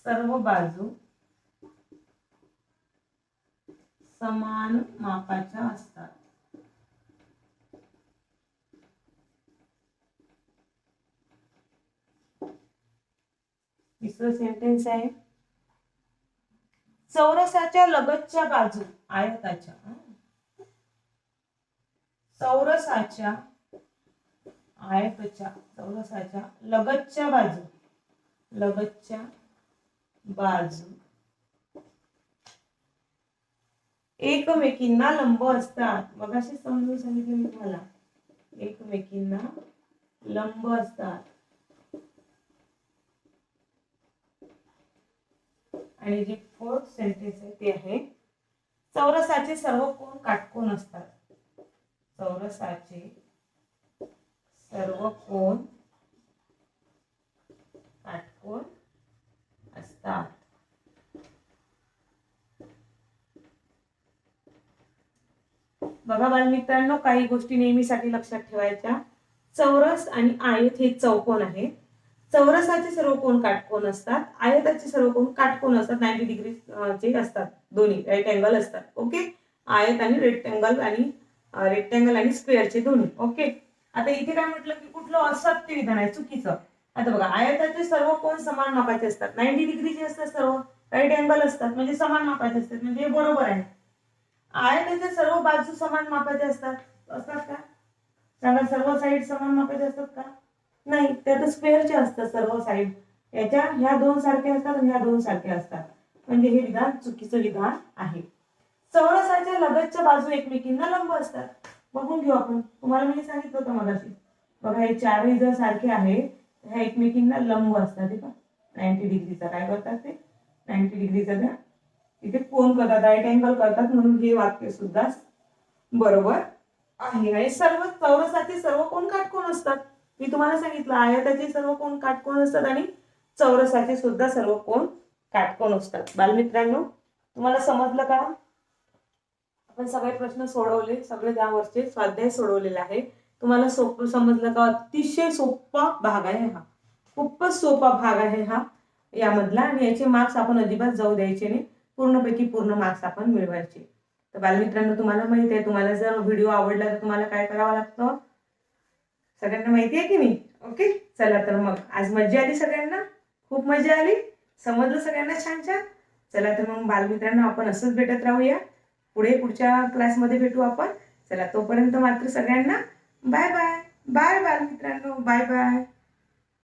सर्व बाजू समान मापाच्या असतात. तिसरं सेंटेन्स आहे, चौरसाच्या लगतच्या बाजू आयताच्या चौरसाच्या लगतच्या बाजू एकमेकींना लंब असतात. मग अशी समजून सांगितलं मी तुम्हाला, एकमेकींना लंब असतात. आणि जे फोर्थ सेंटेन्स आहे ते आहे, चौरसाचे सर्व कोण काटकोन असतात. चौरसाचे सर्व कोण काटकोन असतात. बघा बालमित्रांनो, काही गोष्टी नेहमीसाठी लक्षात ठेवायच्या. चौरस आणि आयत हे चौकोन आहेत. चौरसाचे सर्व कोण काटकोन असतात, आयताचे सर्व कोण काटकोन असतात, 90 डिग्री चे असतात, दोन्ही राईट अँगल असतात. ओके, आयत आणि रेक्टँगल आणि स्क्वेअरचे दोन्ही. ओके, आता इथे काय म्हटलं की कुठलं असत्य विधान आहे, चुकीचं. आता बघा, आयताचे सर्व कोण समान मापाचे असतात, 90 डिग्रीचे असतात, सर्व राईट अँगल असतात, म्हणजे समान मापाचे असतात, म्हणजे बरोबर आहे. आयताच्या सर्व बाजू समान मापाचे असतात का? सांगा, सर्व साईड समान मापाचे असतात का? नाही, त्यात स्क्वेअरचे असतात सर्व साईड. याच्या ह्या दोन सारखे असतात आणि ह्या दोन सारखे असतात, म्हणजे हे विधान चुकीचं विधान आहे. चौरसाच्या लगतच्या बाजू एकमेकींना लंब असतात. बघून घेऊ आपण, तुम्हाला मी सांगितलं होतं मगाशी. बघा, हे चारही जर सारखे आहे, ह्या एकमेकींना लंब असतात. हे पहा, 90 डिग्रीचा काय करतात ते, 90 डिग्रीचा द्या, इथे कोण करतात, राईट अँगल करतात, म्हणून हे वाक्य सुद्धा बरोबर आहे. आणि सर्व चौरसाचे सर्व कोण काटकोन असतात. मी तुम्हाला सांगितलं, आयताचे सर्व कोण काटकोन असतात आणि चौरसाचे सुद्धा सर्व कोण काटकोन असतात. बालमित्रांनो, तुम्हाला समजलं का? आपण सगळे प्रश्न सोडवले, सगळे त्यावरचे स्वाध्याय सोडवलेले आहे. तुम्हाला सोपं समजलं का? अतिशय सोपा भाग आहे हा, खूपच सोपा भाग आहे हा यामधला, आणि याचे मार्क्स आपण अजिबात जाऊ द्यायचे नाही, पूर्णपैकी पूर्ण मार्क्स आपण मिळवायचे. तर बालमित्रांनो, तुम्हाला माहिती आहे, तुम्हाला जर व्हिडिओ आवडला तर तुम्हाला काय करावं लागतं, सगळ्यांना माहिती आहे की नाही? ओके, चला तर मग आज मजा आली, सगळ्यांना खूप मजा आली, समजलं सगळ्यांना छान छान. चला तर मग बालमित्रांनो, आपण असंच भेटत राहूया, पुढच्या क्लासमध्ये भेटू आपण. चला, तोपर्यंत मात्र सगळ्यांना बाय बाय. बाय बालमित्रांनो, बाय बाय.